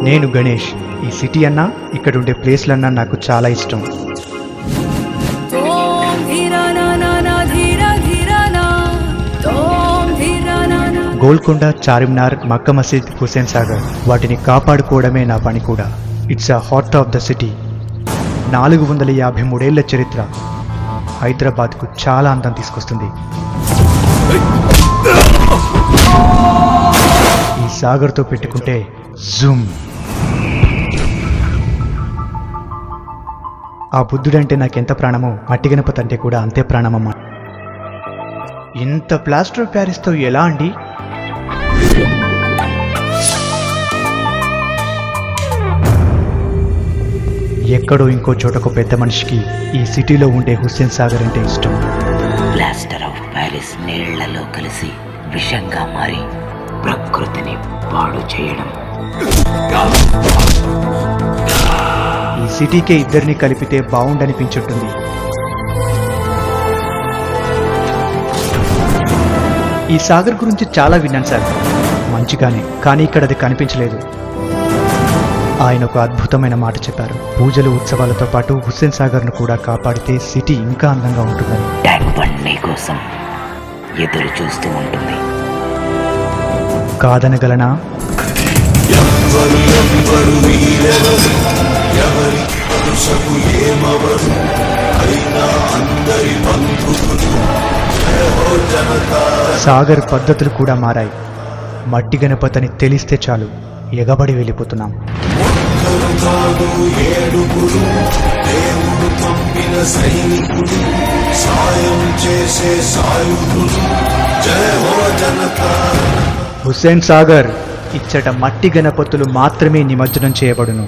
నేను గణేష్. ఈ సిటీ అన్నా ఇక్కడుండే ప్లేస్లన్నా నాకు చాలా ఇష్టం. గోల్కొండ, చార్మినార్, మక్కా మసీద్, హుస్సేన్ సాగర్ వాటిని కాపాడుకోవడమే నా పని కూడా. It's a heart of the city. 453 ఏళ్ల చరిత్ర హైదరాబాద్కు చాలా అందం తీసుకొస్తుంది. ఈ సాగర్తో పెట్టుకుంటే జూమ్. ఆ బుద్ధుడంటే నాకెంత ప్రాణమో మట్టి గణపతి అంటే కూడా అంతే ప్రాణమమ్మా. ఇంత ప్లాస్టర్ ఆఫ్ ప్యారిస్తో ఎలా అండి? ఎక్కడో ఇంకో చోటకు పెద్ద మనిషికి ఈ సిటీలో ఉండే హుస్సేన్ సాగర్ అంటే ఇష్టం. ప్లాస్టర్ ఆఫ్ ప్యారిస్ నీళ్లలో కలిసి విషంగా మారి ప్రకృతిని పాడు చేయడం. ఈ సిటీకే ఇద్దరిని కలిపితే బాగుండనిపించుంటుంది. ఈ సాగర్ గురించి చాలా విన్నాను సార్, మంచిగానే, కానీ ఇక్కడ అది కనిపించలేదు. ఆయన ఒక అద్భుతమైన మాట చెప్పారు. పూజలు, ఉత్సవాలతో పాటు హుస్సేన్ సాగర్ను కూడా కాపాడితే సిటీ ఇంకా అందంగా ఉంటుందని. ట్యాంక్ బండ్ నీ కోసం ఎదురు చూస్తూ ఉంటుంది. కాదనగలనా? సాగర్ పద్ధతులు కూడా మారాయి. మట్టి గణపతిని తెలిస్తే చాలు ఎగబడి వెళ్ళిపోతున్నాం. హుస్సేన్ సాగర్ ఇచ్చట మట్టి గణపతులు మాత్రమే నిమజ్జనం చేయబడును.